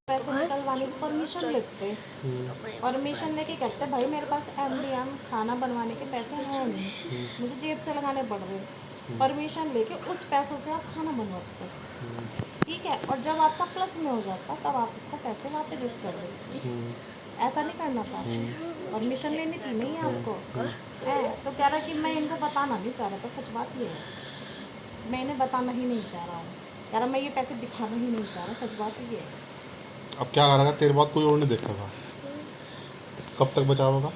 पैसे निकलवाने की परमिशन लेते, परमिशन लेके कहते भाई मेरे पास एमडीएम खाना बनवाने के पैसे हैं नहीं, मुझे जेब से लगाने पड़ रहे, परमिशन लेके उस पैसों से आप खाना बनवाते, ठीक है। और जब आपका प्लस में हो जाता तब आप उसको पैसे वापस गिफ्ट कर देते। ऐसा नहीं करना था, परमिशन लेनी थी नहीं आपको है। तो कह रहा कि मैं इनको बताना नहीं चाह रहा था, सच बात ये है, मैं इन्हें बताना ही नहीं चाह रहा हूँ, कह रहा मैं ये पैसे दिखाना ही नहीं चाह रहा, सच बात ये है। अब क्या करेगा, तेरे बाद कोई और नहीं देखेगा, कब तक बचाओगा?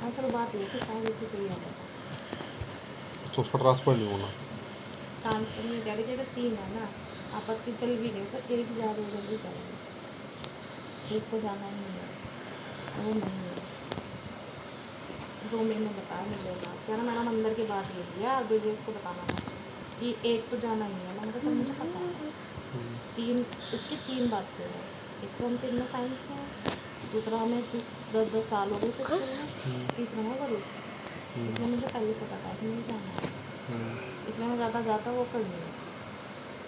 असल बात ये कि चाहे जैसे कोई आ जाता तो उसका ट्रांसफर नहीं होना। ट्रांसफर नहीं कह रही कि अगर 3 है ना, आपत्ति चल भी गई तो एक जा रही जल्दी चलेगी, एक को जाना ही नहीं है, वो नहीं है। 2 महीने बताया मिलेगा, कह रहा मैडम अंदर की बात ये दिया ब्रिजेश को बताना था कि एक तो जाना ही है ना, मतलब सर मुझे पता है 3 उसकी 3 बातें हैं, एक तो हम 3 में साइंस है, दूसरा हमें 10 साल हो गए इस स्कूल में, तीसरा है भरोसा, इसलिए मुझे पहले से पता है कि नहीं जाना है, इसलिए मैं ज़्यादा जाता वो कर नहीं है,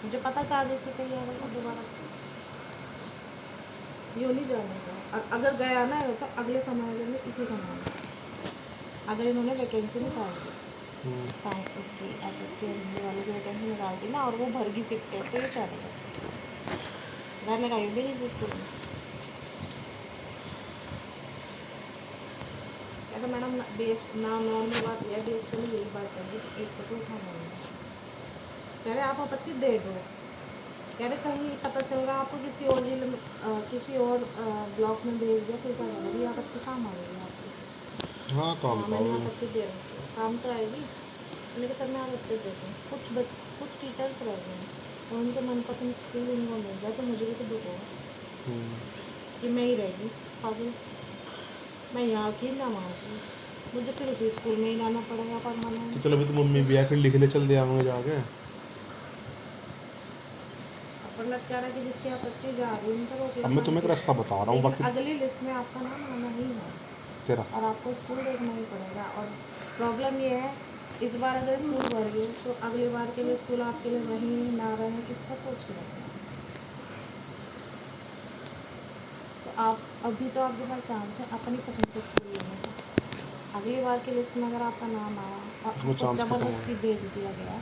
मुझे पता 4 जैसे पे ही आएगा दोबारा यूँ नहीं जाने का। अगर गया ना तो अगले समय में इसी का नाम है, अगर इन्होंने वैकेंसी निकाल दी साइंस उसकी एसएसटी और हिंदी वाले की वैकेंसी निकाल दी ना और वो भर गई सीट पे तो ये चलेगा, रहने का भी नहीं स्कूल में। कहता मैडम बेस ना नॉर्मल बात यह बेस से नहीं यही बात चाहिए कि एक तो उठाना है, कह रहे आप आपत्ति दे दो, कह रहे कहीं पता चल रहा आपको किसी और जिले में किसी और ब्लॉक में भेज दिया फिर क्या करोगे, ये आपत्ति काम आएगी आपकी। हाँ, काम हाँ तो मैंने आओगे। आपत्ति दे रखी है, काम तो आएगी, मैंने कहा सर मैं आपत्ति दे दूँ, कुछ टीचर्स रह गए हैं और उनके मनपसंद स्कूल उनको मिल जाए तो मुझे भी तो दुख होगा कि मैं ही रहेगी पागल, मैं यहाँ की ना वहाँ की, मुझे फिर उसी स्कूल में ही जाना पड़ेगा तो परमानेंट। चलो, अभी तो मम्मी भी आकर लिख ले, चल दे आऊँगा जाके। अपन लग कह रहा है कि जिसकी आपत्ति जा रही है उनका रोक अब मैं लगाना तुम्हें एक ठीक रास्ता है, बता रहा हूँ, लेकिन बाकी अगली लिस्ट में आपका नाम आना ही है तेरा। और आपको स्कूल देखना ही पड़ेगा। और प्रॉब्लम ये है इस बार अगर स्कूल भर गए तो अगली बार के लिए स्कूल आपके लिए रहें ना रहें किसका सोच के रखना। तो आप अभी तो आपके पास चांस है अपनी पसंद के स्कूल लेने का, अगली बार की लिस्ट में अगर आपका नाम आया और उसमें आपको चांस खत्म हो ज़बरदस्ती भेज दिया गया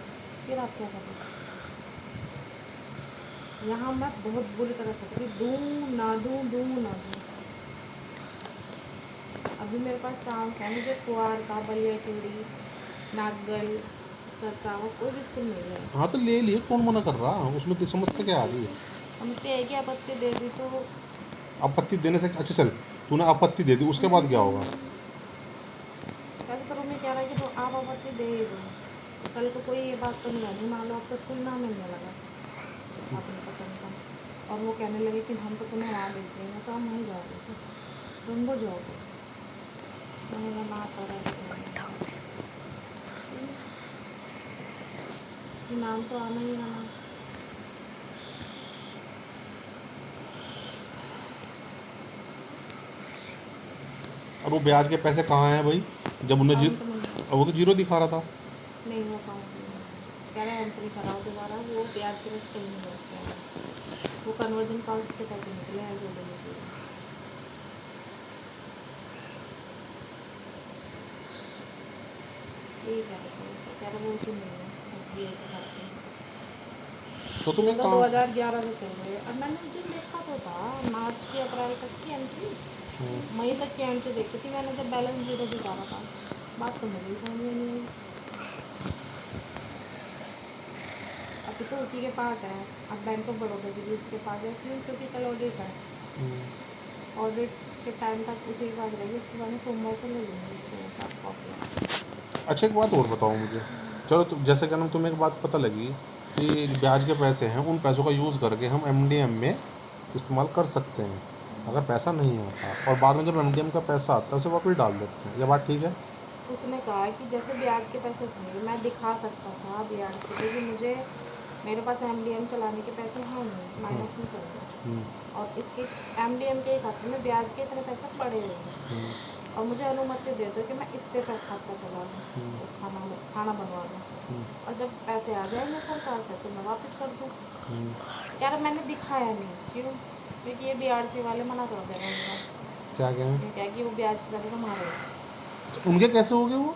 फिर आप क्या करोगे। यहाँ मैं बहुत बुरी तरह फंसी, दूँ ना दूँ, दूँ ना दूँ। अभी मेरे पास चांस है, मुझे कुआर का बलिया टिंडी नागल सरसावा कोई भी स्कूल मिल जाए। हाँ, तो ले लिए, कौन मना कर रहा? उसमें तो समस्या क्या आ रही है? हमसे है कि आपत्ति दे दी तो आपत्ति देने से अच्छा, चल तूने आपत्ति दे दी, उसके बाद क्या होगा? कैसे तो मैं कह रहा है कि तो आप आपत्ति दे ही दो, तो कल को कोई ये बात तो नहीं आनी, मान लो आपका स्कूल ना मिलने लगा अपनी पसंद का और वो कहने लगे कि हम तो तुम्हें वहाँ भेजेंगे तो हम वहीं जाओगे तो तुम वो जाओगे, मैंने कहा ना सर ऐसे नाम तो आना ही आना। और वो ब्याज के पैसे कहाँ हैं भाई? जब उन्हें काउंट में अब वो तो जीरो दिखा रहा था। नहीं वो काउंट में कह रहा है एंट्री कराओ दोबारा, वो ब्याज के पैसे कहीं नहीं होते हैं, वो कन्वर्जन कॉस्ट के पैसे निकले हैं जो भी निकले। ठीक है तो कह रहा वो उसी में है SBI के खाते में, तो तुम्हें उनका काम 2011 से चल रही है। और मैंने उस दिन देखा तो था मार्च की अप्रैल तक की एंट्री, मई तक की एंट्री देखी थी मैंने जब बैलेंस जीरो दिखा रहा था, बात तो मुझे ही समझ में नहीं आई। अभी तो उसी के पास है, अब बैंक ऑफ बड़ौदा की भी उसके पास है इसलिए क्योंकि कल ऑडिट है, ऑडिट के टाइम तक उसी के पास रहेगी, उसके बाद में सोमवार से ले लूँगी उसको कॉपी। अच्छा, एक बात और बताओ मुझे। चलो, तो जैसे कि ना तुम्हें एक बात पता लगी कि ब्याज के पैसे हैं, उन पैसों का यूज़ करके हम एमडीएम में इस्तेमाल कर सकते हैं अगर पैसा नहीं होता, और बाद में जब एमडीएम का पैसा आता है उसे वापस डाल देते हैं। ये बात ठीक है? उसने कहा कि जैसे ब्याज के पैसे थे मैं दिखा सकता था ब्याज से, क्योंकि मुझे मेरे पास एमडीएम चलाने के पैसे हैं नहीं, माइनस में चल रहे और इसके एमडीएम के खाते में ब्याज के इतने पैसे पड़े हुए हैं और मुझे अनुमति दे दो कि मैं इससे पर खाता चला लूँ तो खाना बनवा दूँ और जब पैसे आ जाएंगे सरकार से तो मैं वापस कर दूँ। यार मैंने दिखाया नहीं, क्यों क्योंकि ये बीआरसी वाले मना कर देगा उनका। क्या कहें? ये क्या कि वो ब्याज की वजह से मारे। उनके कैसे हो गए वो?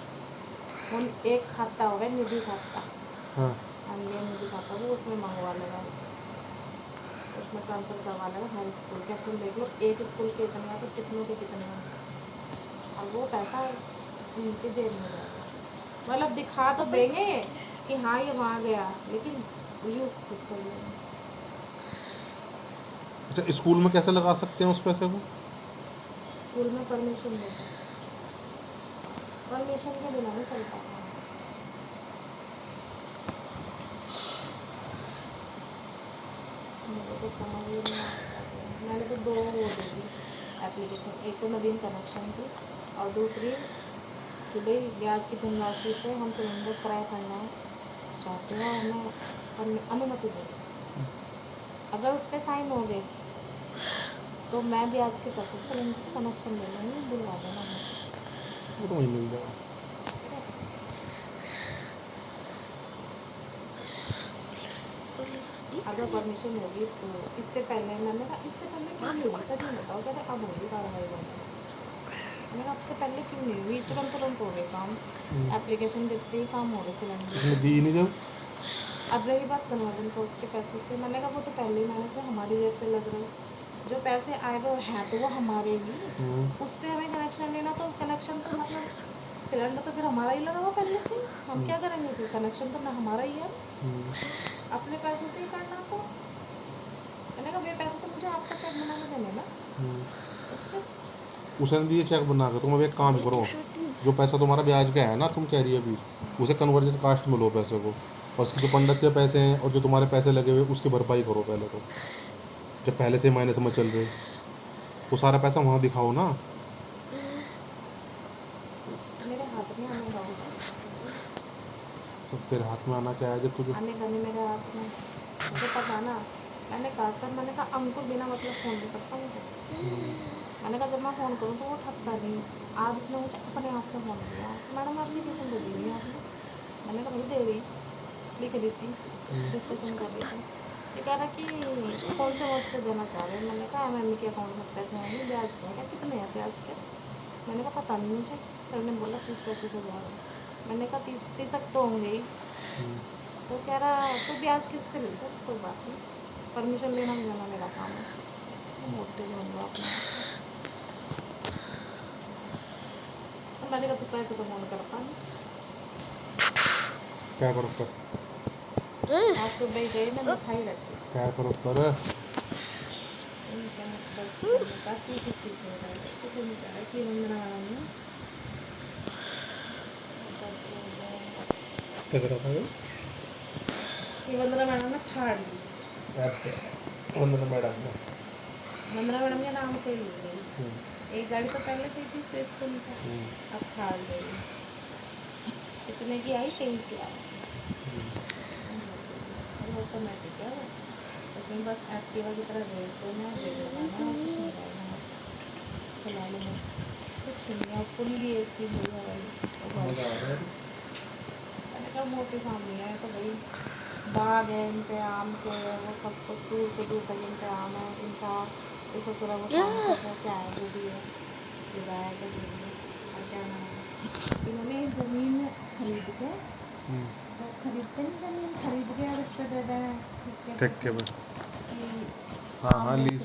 उन एक खाता होगा निधि खाता, हाँ। अनलियन निधि खाता, वो उसमें मंगवा लेगा, उसमें ट्रांसफर करवा लेगा हर स्कूल के। अब तुम देख लो एक स्कूल के इतने हैं तो कितनों के कितने हैं, और वो पैसा उनके जेब में जाएगा। मतलब दिखा तो देंगे कि हाँ ये वहाँ गया, लेकिन यूज़ खुद कर लेंगे। अच्छा, स्कूल में कैसे लगा सकते हैं उस पैसे को? स्कूल में परमिशन देगा, परमिशन के बिना नहीं चल पाता। मुझे तो समझ ही नहीं आता। मैंने तो दो वो दे दी एप्लीकेशन, एक तो नवीन कनेक्शन की और दूसरी कि भाई ब्याज की धनराशि से हम सिलेंडर क्रय करना चाहते हैं और हमें अनुमति दे। अगर उस पर साइन हो गए तो मैं ब्याज के पैसे से सिलेंडर का कनेक्शन ले लूँगी, दिलवा देना मुझे। वो तो वहीं मिल जाएगा। अगर परमिशन होगी तो इससे पहले मैंने कहा इससे पहले क्यों नहीं हुई, सच में बताओ। कहते अब होगी कार्रवाई करनी। मैंने कहा आपसे पहले क्यों नहीं हुई, तुरंत तुरंत हो गए काम, एप्लीकेशन देते ही काम हो गए सिलेंडर। उसने दी नहीं जब? अब रही बात कन्वर्जन कॉस्ट के पैसों से, मैंने कहा वो तो पहले ही मैंने से हमारी जेब से लग रहे, जो पैसे आए वो हैं तो वो हमारे ही, उससे हमें कनेक्शन लेना तो कनेक्शन तो मतलब सिलेंडर तो फिर हमारा ही लगा हुआ पहले से, हम क्या करेंगे फिर, कनेक्शन तो ना हमारा ही है, अपने पैसों से ही करना। तो मैंने कहा ये पैसे तो मुझे आपका चेक बना के देने ना, इसलिए उसने दिए चेक बना के। तुम अब एक काम करो, जो पैसा तुम्हारा ब्याज का है ना, तुम कह रही है अभी, उसे कन्वर्जन कास्ट में लो पैसे को, और उसके जो पंडित के पैसे हैं और जो तुम्हारे पैसे लगे हुए उसकी भरपाई करो पहले तो। जब पहले से माइनस में चल रहे वो सारा पैसा वहाँ दिखाओ ना। मेरे हाथ में आने का होगा, तो तेरे हाथ में आना क्या है जब तुझे? आने का नहीं मेरे हाथ में, मुझे पता ना। मैंने कहा सर, मैंने कहा अंकुर बिना मतलब फ़ोन नहीं करता मुझे। मैंने कहा जब मैं फ़ोन करूँ तो वो उठाता नहीं। आज उसने मुझे अपने आप से फ़ोन किया, तो मैडम एप्लीकेशन दे दी नहीं आपने। मैंने कहा भाई दे रही, लिख रही थी, डिस्कशन कर रही थी। ये कह रहा कि कौन से वक्त से देना चाह रहे हैं। मैंने कहा एम के अकाउंट में पैसे आएंगे, ब्याज के क्या कितने हैं ब्याज के। मैंने कहा पता नहीं मुझे, सर ने बोला 30-35 हज़ार। मैंने कहा 30 तक तो होंगे ही। तो कह रहा तो ब्याज किससे मिलता है, कोई बात नहीं, परमिशन लेना भी जाना मेरा काम है, मोटे जो होंगे अपने आप से। तो मैंने कहा तो पैसे तो फोन कर पानी, क्या करो कर? आज सुबह ही गई, मैं मिठाई रखी। क्या करो कर? किस चीज़ से बताया तो फिर नहीं कहा कि वंदना मैडम क्या करा था? कि वंदना मैडम ने थाड़ ली, वंदना मैडम ने वंदना मैडम के नाम से ली गई। एक गाड़ी तो पहले से ही थी स्विफ्ट उनका, अब थाड़ ले ली। कितने की आई, 23 लाख। ऑटोमेटिक है वो, उसमें बस एक्टिवा की तरह रेस देना है, ब्रेक लगाना है, कुछ नहीं करना है, चला लेना कुछ नहीं है। फुल्ली AC हुई है भाई। मैंने कहा मोटी फैमिली है तो भाई बाग है इन पे, आम के, वो सब कुछ दूर से दूर तक इन पे आम है, इनका जो ससुर है वो क्या है, जो भी है विधायक है, जो भी है, और क्या नाम है, इन्होंने ज़मीन खरीद के, जो खरीदते नहीं ज़मीन खरीद के और उस पर दे दें ठीक है भाई। कि हाँ हाँ लीज